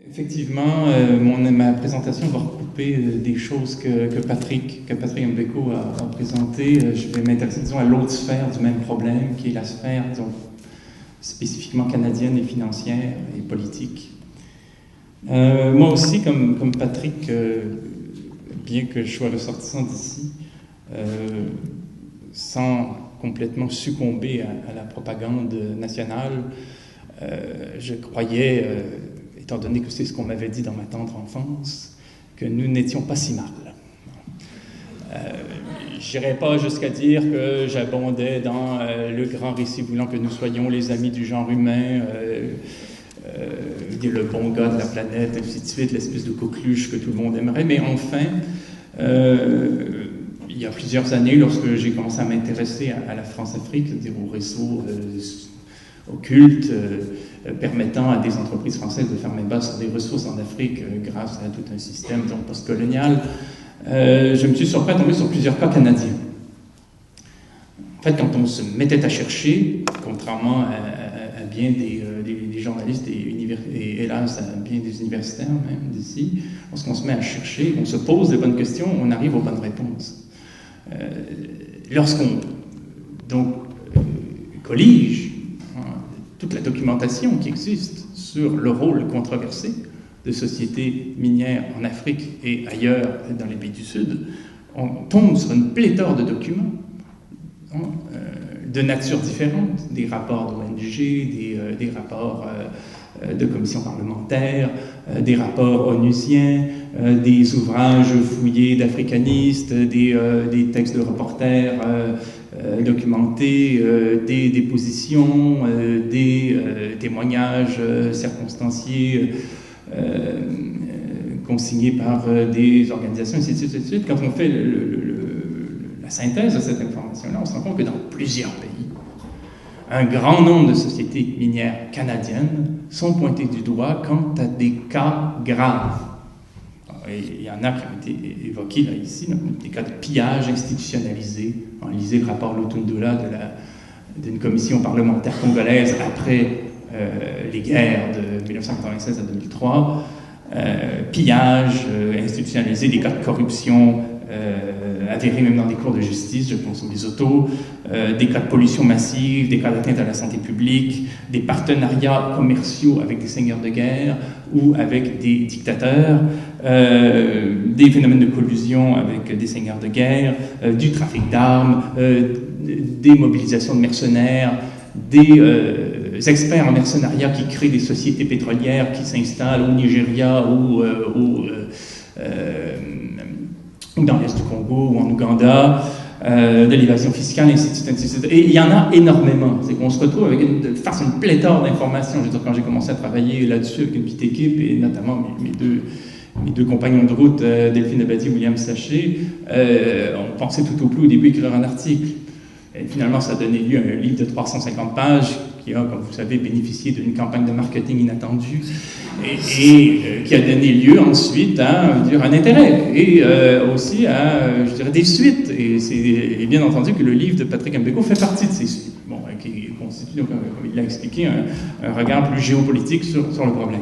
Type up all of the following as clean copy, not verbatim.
Effectivement, ma présentation va recouper des choses que Patrick Mbeko a présentées. Je vais m'intéresser, disons, à l'autre sphère du même problème, qui est la sphère, disons, spécifiquement canadienne et financière et politique. Moi aussi, comme Patrick, bien que je sois ressortissant d'ici, sans complètement succomber à la propagande nationale, je croyais, étant donné que c'est ce qu'on m'avait dit dans ma tendre enfance, que nous n'étions pas si mal. Je n'irai pas jusqu'à dire que j'abondais dans le grand récit voulant que nous soyons les amis du genre humain, le bon gars de la planète, ainsi de suite, l'espèce de coqueluche que tout le monde aimerait, mais enfin, il y a plusieurs années, lorsque j'ai commencé à m'intéresser à la France-Afrique, c'est-à-dire au réseau occulte, permettant à des entreprises françaises de faire main basse sur des ressources en Afrique grâce à tout un système post-colonial, je me suis surpris à tomber sur plusieurs cas canadiens. En fait, quand on se mettait à chercher, contrairement à bien des journalistes et hélas à bien des universitaires même d'ici, lorsqu'on se met à chercher, on se pose des bonnes questions, on arrive aux bonnes réponses. Lorsqu'on collige toute la documentation qui existe sur le rôle controversé de sociétés minières en Afrique et ailleurs dans les pays du Sud, on tombe sur une pléthore de documents de nature différente, des rapports d'ONG, des rapports de commissions parlementaires, des rapports onusiens, des ouvrages fouillés d'africanistes, des textes de reporters documentés, des dépositions, des témoignages circonstanciés consignés par des organisations, ainsi de suite, ainsi de suite. Quand on fait la synthèse de cette information-là, on se rend compte que dans plusieurs pays, un grand nombre de sociétés minières canadiennes sont pointées du doigt quant à des cas graves. Il y en a qui ont été évoqués là, ici, des cas de pillage institutionnalisé. On lisait le rapport Lutundula d'une commission parlementaire congolaise après les guerres de 1996 à 2003. Pillage institutionnalisé, des cas de corruption avérés même dans des cours de justice, je pense aux Lesotho, des cas de pollution massive, des cas d'atteinte à la santé publique, des partenariats commerciaux avec des seigneurs de guerre ou avec des dictateurs, des phénomènes de collusion avec des seigneurs de guerre, du trafic d'armes, des mobilisations de mercenaires, des experts en mercenariat qui créent des sociétés pétrolières qui s'installent au Nigeria ou dans l'Est du Congo ou en Ouganda, de l'évasion fiscale, ainsi de suite, ainsi de suite. Et il y en a énormément. C'est qu'on se retrouve avec face à une pléthore d'informations. Je veux dire, quand j'ai commencé à travailler là-dessus avec une petite équipe, et notamment mes deux compagnons de route, Delphine Abadi et William Saché, on pensait tout au plus au début écrire un article. Et finalement, ça a donné lieu à un livre de 350 pages qui a, comme vous savez, bénéficié d'une campagne de marketing inattendue et qui a donné lieu ensuite à un intérêt et aussi à, je dirais, des suites. Et bien entendu que le livre de Patrick Mbeko fait partie de ces suites, qui constitue, comme il l'a expliqué, un regard plus géopolitique sur le problème.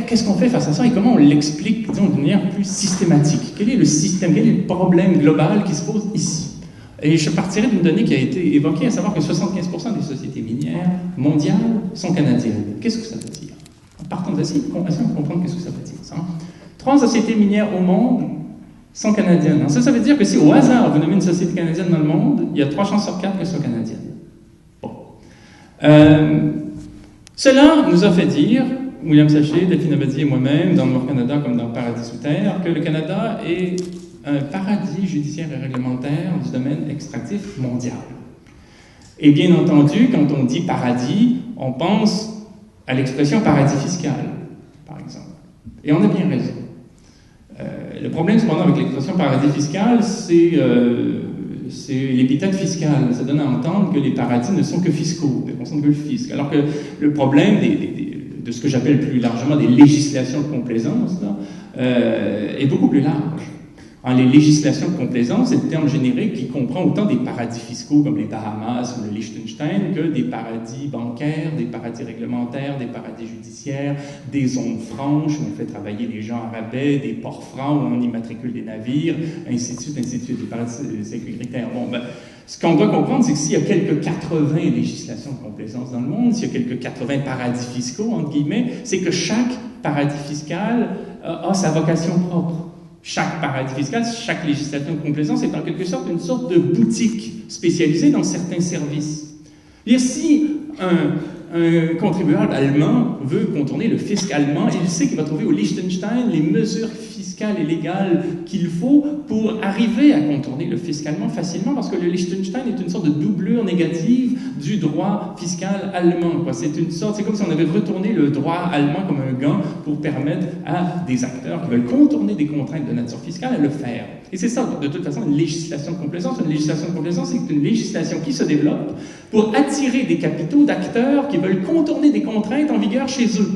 Qu'est-ce qu'on fait face à ça et comment on l'explique, disons, d'une manière plus systématique? Quel est le système, quel est le problème global qui se pose ici? Et je partirai d'une donnée qui a été évoquée, à savoir que 75% des sociétés minières mondiales sont canadiennes. Qu'est-ce que ça veut dire? Partons d'assez, essayons de comprendre qu'est-ce que ça veut dire. Ça, 3 sociétés minières au monde sont canadiennes. Alors ça veut dire que si au hasard vous nommez une société canadienne dans le monde, il y a 3 chances sur 4 qu'elle soit canadienne. Bon. Cela nous a fait dire, William Saché, Delphine Abadi et moi-même, dans Noir Canada comme dans Paradis sous terre, que le Canada est un paradis judiciaire et réglementaire du domaine extractif mondial. Et bien entendu, quand on dit paradis, on pense à l'expression paradis fiscal, par exemple. Et on a bien raison. Le problème, cependant, avec l'expression paradis fiscal, c'est l'épithète fiscal. Ça donne à entendre que les paradis ne sont que fiscaux, ne concernent que le fisc. Alors que le problème de ce que j'appelle plus largement des législations de complaisance là, est beaucoup plus large. Les législations de complaisance, c'est le terme générique qui comprend autant des paradis fiscaux comme les Bahamas ou le Liechtenstein que des paradis bancaires, des paradis réglementaires, des paradis judiciaires, des zones franches où on fait travailler les gens à rabais, des ports francs où on immatricule des navires, ainsi de suite, des paradis sécuritaires. Ce qu'on doit comprendre, c'est que s'il y a quelques 80 législations de complaisance dans le monde, s'il y a quelques 80 paradis fiscaux, entre guillemets, c'est que chaque paradis fiscal a sa vocation propre. Chaque paradis fiscal, chaque législation de complaisance est en quelque sorte une sorte de boutique spécialisée dans certains services. Et si un contribuable allemand veut contourner le fisc allemand, il sait qu'il va trouver au Liechtenstein les mesures fiscales et légales qu'il faut pour arriver à contourner le fisc allemand facilement, parce que le Liechtenstein est une sorte de doublure négative du droit fiscal allemand. C'est comme si on avait retourné le droit allemand comme un gant pour permettre à des acteurs qui veulent contourner des contraintes de nature fiscale à le faire. Et c'est ça, de toute façon, une législation de complaisance. Une législation de complaisance, c'est une législation qui se développe pour attirer des capitaux d'acteurs qui veulent contourner des contraintes en vigueur chez eux.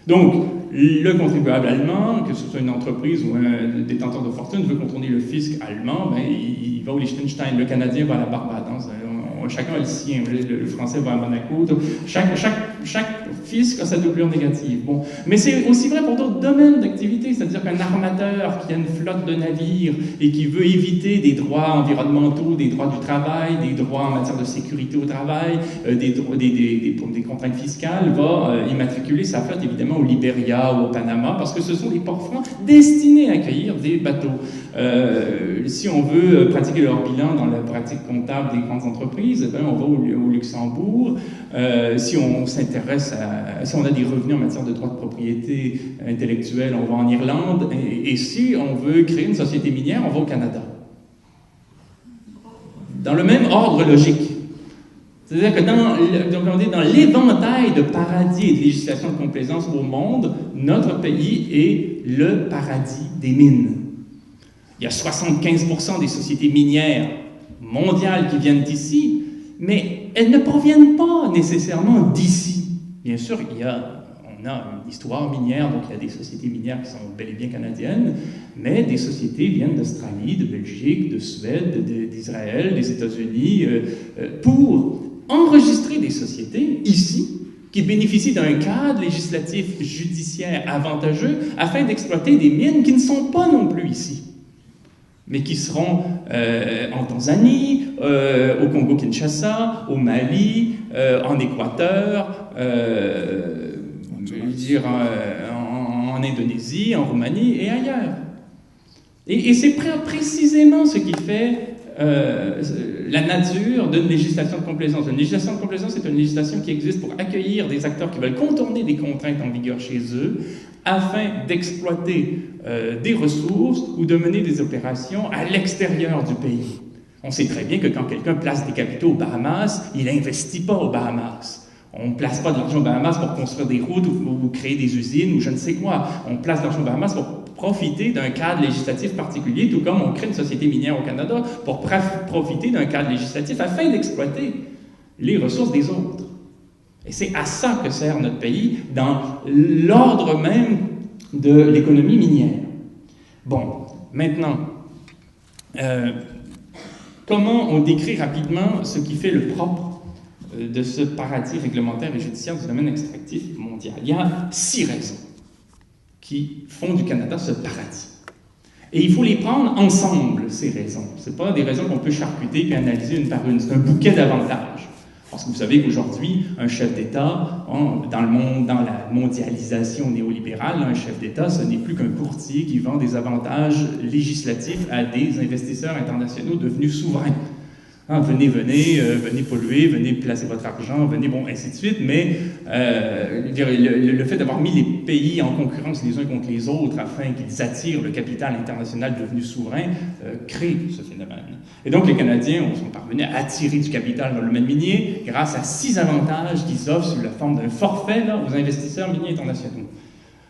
Donc, le contribuable allemand, que ce soit une entreprise ou un détenteur de fortune, veut contourner le fisc allemand, il va au Liechtenstein, le Canadien va à la Barbade. Chacun a le sien, le Français va à Monaco. Chaque fisc a sa doublure négative. Mais c'est aussi vrai pour d'autres domaines d'activité, c'est-à-dire qu'un armateur qui a une flotte de navires et qui veut éviter des droits environnementaux, des droits du travail, des droits en matière de sécurité au travail, des contraintes fiscales, va immatriculer sa flotte évidemment au Libéria ou au Panama, parce que ce sont des ports francs destinés à accueillir des bateaux. Si on veut pratiquer leur bilan dans la pratique comptable des grandes entreprises, on va au Luxembourg. Si on s'intéresse si on a des revenus en matière de droit de propriété intellectuelle, on va en Irlande. Et si on veut créer une société minière, on va au Canada. Dans le même ordre logique. C'est-à-dire que dans l'éventail de paradis et de législation de complaisance au monde, notre pays est le paradis des mines. Il y a 75% des sociétés minières mondiales qui viennent d'ici, mais elles ne proviennent pas nécessairement d'ici. Bien sûr, on a une histoire minière, donc il y a des sociétés minières qui sont bel et bien canadiennes, mais des sociétés viennent d'Australie, de Belgique, de Suède, d'Israël, des États-Unis, pour enregistrer des sociétés ici, qui bénéficient d'un cadre législatif judiciaire avantageux afin d'exploiter des mines qui ne sont pas non plus ici, mais qui seront en Tanzanie, au Congo-Kinshasa, au Mali, en Équateur, en Indonésie, en Roumanie et ailleurs. Et c'est précisément ce qui fait la nature d'une législation de complaisance. Une législation de complaisance, c'est une législation qui existe pour accueillir des acteurs qui veulent contourner des contraintes en vigueur chez eux afin d'exploiter des ressources ou de mener des opérations à l'extérieur du pays. On sait très bien que quand quelqu'un place des capitaux aux Bahamas, il n'investit pas aux Bahamas. On ne place pas de l'argent aux Bahamas pour construire des routes ou créer des usines ou je ne sais quoi. On place de l'argent aux Bahamas pour profiter d'un cadre législatif particulier, tout comme on crée une société minière au Canada pour profiter d'un cadre législatif afin d'exploiter les ressources des autres. Et c'est à ça que sert notre pays dans l'ordre même de l'économie minière. Bon, maintenant, comment on décrit rapidement ce qui fait le propre de ce paradis réglementaire et judiciaire du domaine extractif mondial? Il y a 6 raisons qui font du Canada ce paradis. Et il faut les prendre ensemble, ces raisons. Ce ne sont pas des raisons qu'on peut charcuter et analyser une par une. C'est un bouquet d'avantages. Parce que vous savez qu'aujourd'hui, un chef d'État, dans la mondialisation néolibérale, un chef d'État, ce n'est plus qu'un courtier qui vend des avantages législatifs à des investisseurs internationaux devenus souverains. Venez polluer, venez placer votre argent, ainsi de suite, mais le fait d'avoir mis les pays en concurrence les uns contre les autres afin qu'ils attirent le capital international devenu souverain crée ce phénomène. Et donc les Canadiens sont parvenus à attirer du capital dans le domaine minier grâce à 6 avantages qu'ils offrent sous la forme d'un forfait aux investisseurs miniers internationaux.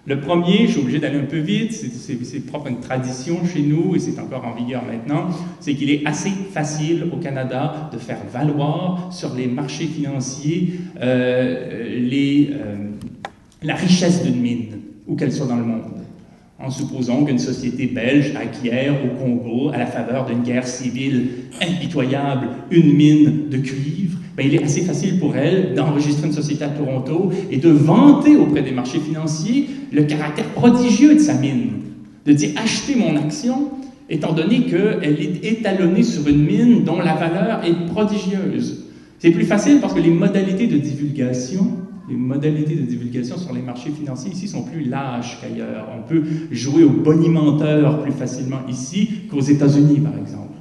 Le premier, je suis obligé d'aller un peu vite, c'est propre à une tradition chez nous, et c'est encore en vigueur maintenant, c'est qu'il est assez facile au Canada de faire valoir sur les marchés financiers la richesse d'une mine, où qu'elle soit dans le monde. En supposant qu'une société belge acquiert au Congo, à la faveur d'une guerre civile impitoyable, une mine de cuivre, ben, il est assez facile pour elle d'enregistrer une société à Toronto et de vanter auprès des marchés financiers le caractère prodigieux de sa mine. De dire « achetez mon action », étant donné qu'elle est étalonnée sur une mine dont la valeur est prodigieuse. C'est plus facile parce que les modalités de divulgation sur les marchés financiers ici sont plus lâches qu'ailleurs. On peut jouer au bonimenteur plus facilement ici qu'aux États-Unis, par exemple.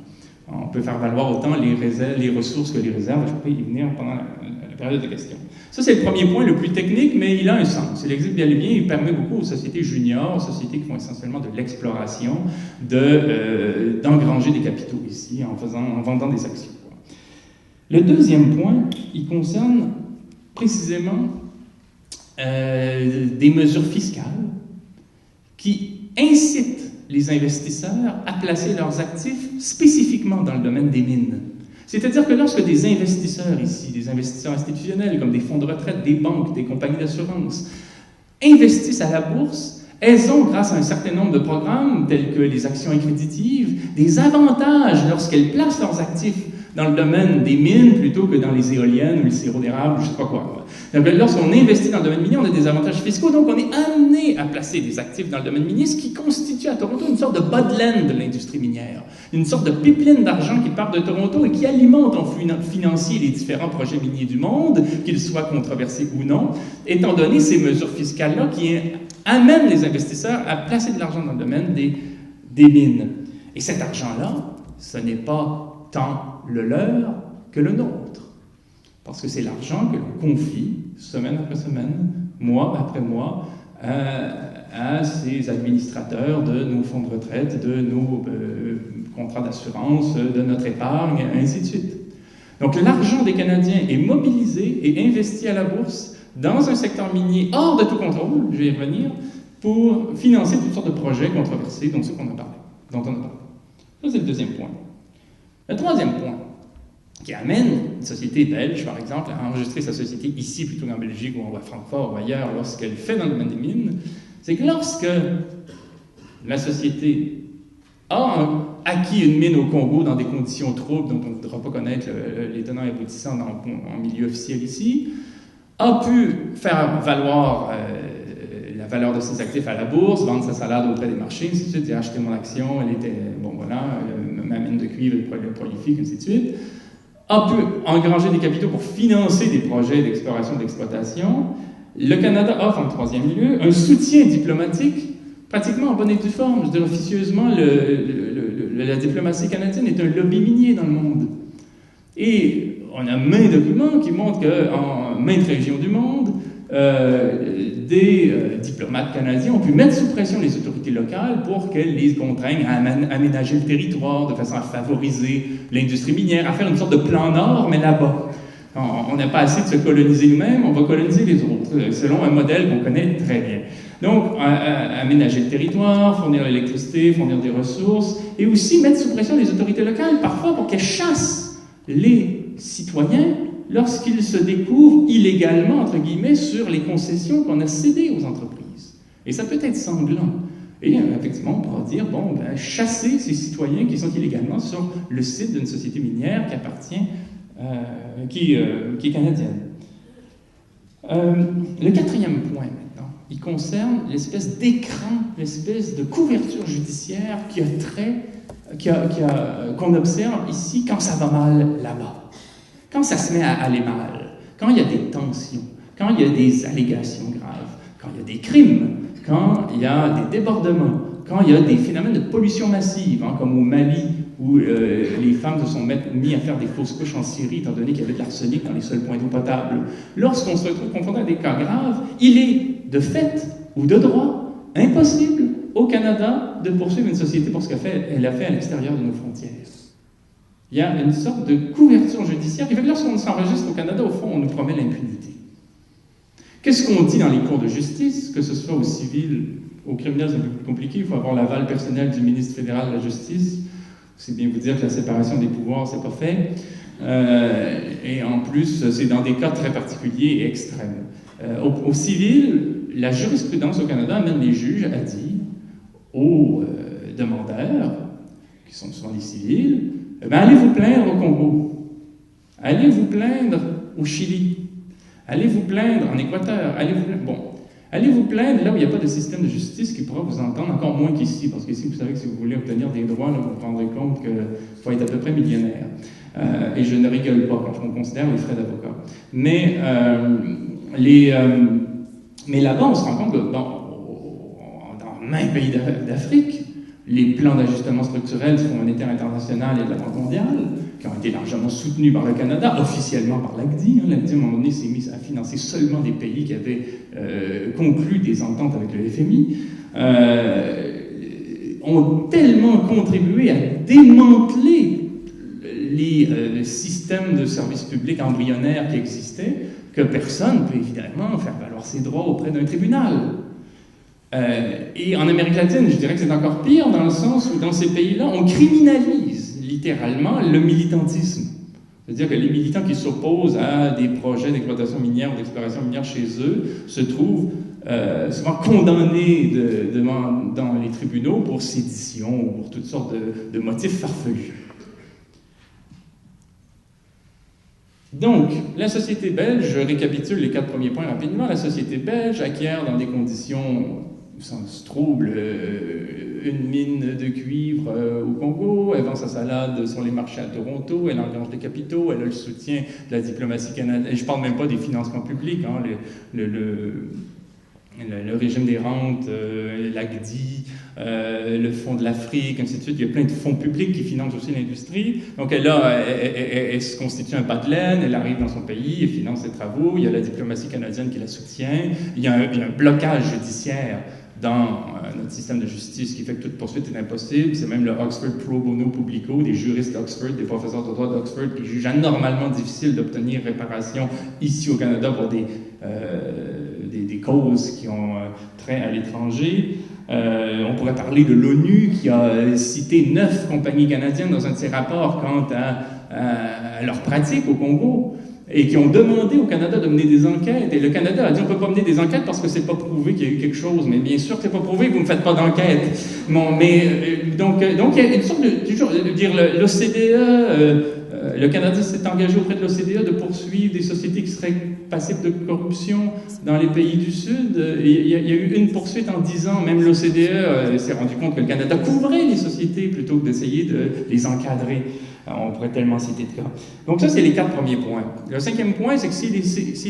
On peut faire valoir autant les ressources que les réserves. Je peux y venir pendant la période de questions. Ça, c'est le premier point, le plus technique, mais il a un sens. Il existe bien et bien, il permet beaucoup aux sociétés juniors, aux sociétés qui font essentiellement de l'exploration, d'engranger des capitaux ici en vendant des actions. Le deuxième point, il concerne précisément des mesures fiscales qui incitent les investisseurs à placer leurs actifs spécifiquement dans le domaine des mines. C'est-à-dire que lorsque des investisseurs ici, des investisseurs institutionnels comme des fonds de retraite, des banques, des compagnies d'assurance, investissent à la bourse, elles ont, grâce à un certain nombre de programmes tels que les actions accréditives, des avantages lorsqu'elles placent leurs actifs dans le domaine des mines plutôt que dans les éoliennes ou le sirop d'érable, je ne sais pas quoi. Donc, lorsqu'on investit dans le domaine minier, on a des avantages fiscaux, donc on est amené à placer des actifs dans le domaine minier, ce qui constitue à Toronto une sorte de bas-de-laine de l'industrie minière, une sorte de pipeline d'argent qui part de Toronto et qui alimente en flux financier les différents projets miniers du monde, qu'ils soient controversés ou non, étant donné ces mesures fiscales-là qui amènent les investisseurs à placer de l'argent dans le domaine des mines. Et cet argent-là, ce n'est pas tant le leur que le nôtre. Parce que c'est l'argent que l'on confie, semaine après semaine, mois après mois, à ces administrateurs de nos fonds de retraite, de nos contrats d'assurance, de notre épargne, ainsi de suite. Donc l'argent des Canadiens est mobilisé et investi à la bourse dans un secteur minier hors de tout contrôle, je vais y revenir, pour financer toutes sortes de projets controversés dont on a parlé. Ça, c'est le deuxième point. Le troisième point, qui amène une société belge, par exemple, à enregistrer sa société ici plutôt qu'en Belgique ou à Francfort ou ailleurs lorsqu'elle fait dans le domaine des mines, c'est que lorsque la société a acquis une mine au Congo dans des conditions troubles dont on ne voudra pas connaître les tenants et aboutissants en milieu officiel ici, a pu faire valoir la valeur de ses actifs à la bourse, vendre sa salade auprès des marchés, ainsi de suite, j'ai acheté mon action, elle était, bon voilà, ma mine de cuivre est prolifique, ainsi de suite, a pu engranger des capitaux pour financer des projets d'exploration et d'exploitation. Le Canada offre, en troisième lieu, un soutien diplomatique pratiquement en bonne et due forme. Je veux dire, officieusement, la diplomatie canadienne est un lobby minier dans le monde. Et on a maints documents qui montrent qu'en maintes régions du monde, des diplomates canadiens ont pu mettre sous pression les autorités locales pour qu'elles les contraignent à aménager le territoire de façon à favoriser l'industrie minière, à faire une sorte de plan Nord, mais là-bas. On n'a pas assez de se coloniser nous-mêmes, on va coloniser les autres, selon un modèle qu'on connaît très bien. Donc, aménager le territoire, fournir l'électricité, fournir des ressources, et aussi mettre sous pression les autorités locales, parfois pour qu'elles chassent les citoyens lorsqu'ils se découvrent illégalement, entre guillemets, sur les concessions qu'on a cédées aux entreprises. Et ça peut être sanglant. Et effectivement, on pourra dire, bon, ben, chasser ces citoyens qui sont illégalement sur le site d'une société minière qui appartient, qui est canadienne. Le quatrième point, maintenant, il concerne l'espèce d'écran, l'espèce de couverture judiciaire qu'on observe ici quand ça va mal là-bas. Quand ça se met à aller mal, quand il y a des tensions, quand il y a des allégations graves, quand il y a des crimes, quand il y a des débordements, quand il y a des phénomènes de pollution massive, hein, comme au Mali, où les femmes se sont mis à faire des fausses couches en Syrie, étant donné qu'il y avait de l'arsenic dans les seuls points d'eau potable. Lorsqu'on se retrouve confronté à des cas graves, il est, de fait ou de droit, impossible au Canada de poursuivre une société pour ce qu'elle a fait à l'extérieur de nos frontières. Il y a une sorte de couverture judiciaire qui fait que lorsqu'on s'enregistre au Canada, au fond, on nous promet l'impunité. Qu'est-ce qu'on dit dans les cours de justice, que ce soit au civil, au criminel, c'est un peu plus compliqué, il faut avoir l'aval personnel du ministre fédéral de la Justice. C'est bien vous dire que la séparation des pouvoirs, c'est pas fait. Et en plus, c'est dans des cas très particuliers et extrêmes. Au civil, la jurisprudence au Canada amène les juges à dire aux demandeurs, qui sont souvent des civils, eh bien, allez vous plaindre au Congo, allez vous plaindre au Chili, allez vous plaindre en Équateur, allez vous plaindre là où il n'y a pas de système de justice qui pourra vous entendre, encore moins qu'ici, parce qu'ici, vous savez que si vous voulez obtenir des droits, là, vous vous rendrez compte qu'il faut être à peu près millionnaire. Et je ne rigole pas quand on considère les frais d'avocat. Mais là-bas, on se rend compte que dans maints pays d'Afrique, les plans d'ajustement structurel du Fonds monétaire international et de la Banque mondiale, qui ont été largement soutenus par le Canada, officiellement par l'ACDI. L'ACDI, à un moment donné, s'est mis à financer seulement des pays qui avaient conclu des ententes avec le FMI, ont tellement contribué à démanteler les systèmes de services publics embryonnaires qui existaient que personne ne peut évidemment faire valoir ses droits auprès d'un tribunal. Et en Amérique latine, je dirais que c'est encore pire dans le sens où dans ces pays-là, on criminalise littéralement le militantisme. C'est-à-dire que les militants qui s'opposent à des projets d'exploitation minière ou d'exploration minière chez eux se trouvent souvent condamnés dans les tribunaux pour sédition ou pour toutes sortes de motifs farfelus. Donc, la société belge, je récapitule les 4 premiers points rapidement, la société belge acquiert dans des conditions sans trouble une mine de cuivre au Congo, elle vend sa salade sur les marchés à Toronto, elle engrange des capitaux, elle a le soutien de la diplomatie canadienne, et je ne parle même pas des financements publics, hein, le régime des rentes, l'ACDI, le Fonds de l'Afrique, ainsi de suite. Il y a plein de fonds publics qui financent aussi l'industrie. Donc elle se constitue un pas de laine, elle arrive dans son pays, elle finance ses travaux, il y a la diplomatie canadienne qui la soutient, il y a un blocage judiciaire dans notre système de justice qui fait que toute poursuite est impossible. C'est même le Oxford Pro Bono Publico, des juristes d'Oxford, des professeurs de droit d'Oxford qui jugent anormalement difficile d'obtenir réparation ici au Canada pour des causes qui ont trait à l'étranger. On pourrait parler de l'ONU qui a cité 9 compagnies canadiennes dans un de ses rapports quant à leurs pratiques au Congo et qui ont demandé au Canada de mener des enquêtes. Et le Canada a dit on ne peut pas mener des enquêtes parce que c'est pas prouvé qu'il y a eu quelque chose. Mais bien sûr que c'est pas prouvé, vous ne faites pas d'enquête. Bon, donc il y a une sorte de toujours de dire l'OCDE. Le Canada s'est engagé auprès de l'OCDE de poursuivre des sociétés qui seraient passibles de corruption dans les pays du Sud. Il y a eu une poursuite en 10 ans. Même l'OCDE s'est rendu compte que le Canada couvrait les sociétés plutôt que d'essayer de les encadrer. On pourrait tellement citer de cas. Donc ça, c'est les 4 premiers points. Le 5e point, c'est que s'il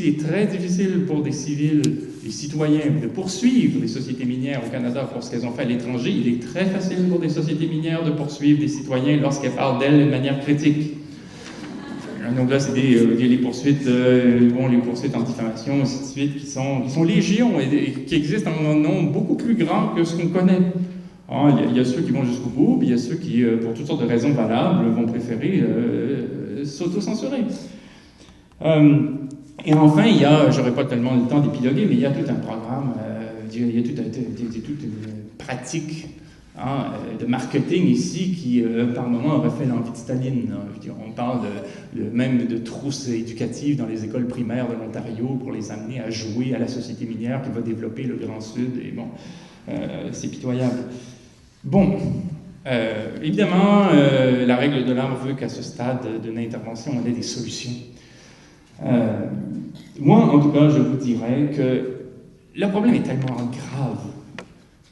est très difficile pour des civils, des citoyens, de poursuivre les sociétés minières au Canada pour ce qu'elles ont fait à l'étranger, il est très facile pour des sociétés minières de poursuivre des citoyens lorsqu'elles parlent d'elles de manière critique. Donc là, c'est les poursuites, les poursuites en diffamation, ainsi de suite, qui sont légion et qui existent en un nombre beaucoup plus grand que ce qu'on connaît. Il y a ceux qui vont jusqu'au bout, puis il y a ceux qui, pour toutes sortes de raisons valables, vont préférer s'auto-censurer. Et enfin, il y a, j'aurais pas tellement le temps d'épiloguer, mais il y a tout un programme, il y a toute une pratique de marketing ici qui, par moments, aurait fait l'envie de Staline. On parle même de trousses éducatives dans les écoles primaires de l'Ontario pour les amener à jouer à la société minière qui va développer le Grand Sud. Et bon, c'est pitoyable. Bon, évidemment, la règle de l'art veut qu'à ce stade d'une intervention, on ait des solutions. Moi, en tout cas, je vous dirais que le problème est tellement grave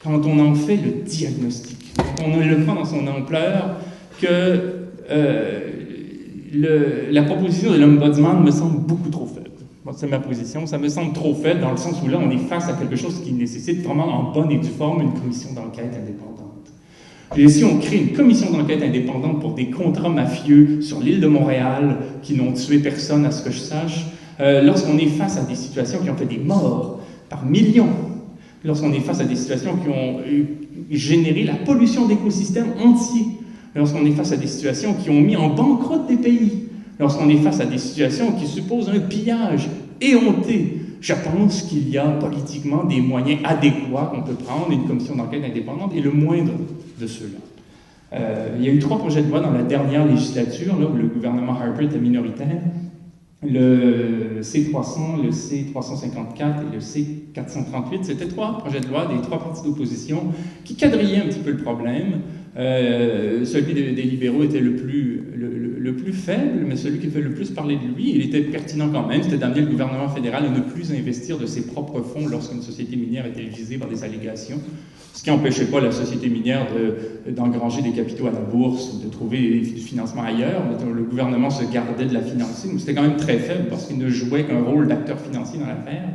quand on en fait le diagnostic, quand on le prend dans son ampleur, que la proposition de l'Ombudsman me semble beaucoup trop faible. Bon, c'est ma position, ça me semble trop faible dans le sens où là, on est face à quelque chose qui nécessite vraiment en bonne et due forme une commission d'enquête indépendante. Et si on crée une commission d'enquête indépendante pour des contrats mafieux sur l'île de Montréal qui n'ont tué personne à ce que je sache, lorsqu'on est face à des situations qui ont fait des morts par millions, lorsqu'on est face à des situations qui ont généré la pollution d'écosystèmes entiers, lorsqu'on est face à des situations qui ont mis en banqueroute des pays, lorsqu'on est face à des situations qui supposent un pillage éhonté, je pense qu'il y a politiquement des moyens adéquats qu'on peut prendre, une commission d'enquête indépendante est le moindre de ceux-là. Il y a eu 3 projets de loi dans la dernière législature, là, où le gouvernement Harper était minoritaire, le C300, le C354 et le C438. C'était 3 projets de loi des 3 partis d'opposition qui quadrillaient un petit peu le problème. Celui des libéraux était le plus faible, mais celui qui fait le plus parler de lui, il était pertinent quand même, c'était d'amener le gouvernement fédéral à ne plus investir de ses propres fonds lorsqu'une société minière était visée par des allégations, ce qui n'empêchait pas la société minière d'engranger des capitaux à la bourse ou de trouver du financement ailleurs. Mais le gouvernement se gardait de la financer, mais c'était quand même très faible parce qu'il ne jouait qu'un rôle d'acteur financier dans l'affaire.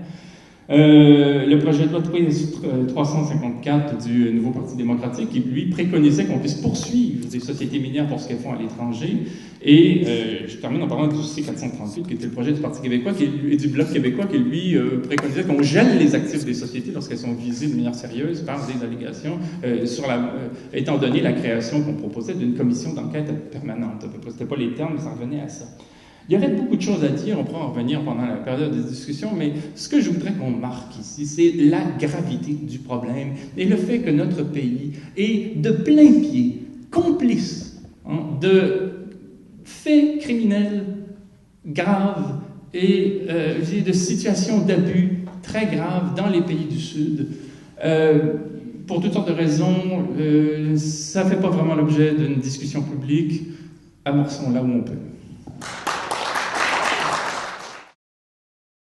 Le projet de loi 354 du Nouveau Parti démocratique, qui lui préconisait qu'on puisse poursuivre des sociétés minières pour ce qu'elles font à l'étranger. Et je termine en parlant du C438, qui était le projet du Parti québécois et du Bloc québécois, qui lui préconisait qu'on gèle les actifs des sociétés lorsqu'elles sont visées de manière sérieuse par des allégations, étant donné la création qu'on proposait d'une commission d'enquête permanente. À peu près, c'était pas les termes, mais ça revenait à ça. Il y aurait beaucoup de choses à dire, on pourra en revenir pendant la période de discussion, mais ce que je voudrais qu'on marque ici, c'est la gravité du problème et le fait que notre pays est de plein pied complice de faits criminels graves et de situations d'abus très graves dans les pays du Sud. Pour toutes sortes de raisons, ça ne fait pas vraiment l'objet d'une discussion publique. Amorçons là où on peut.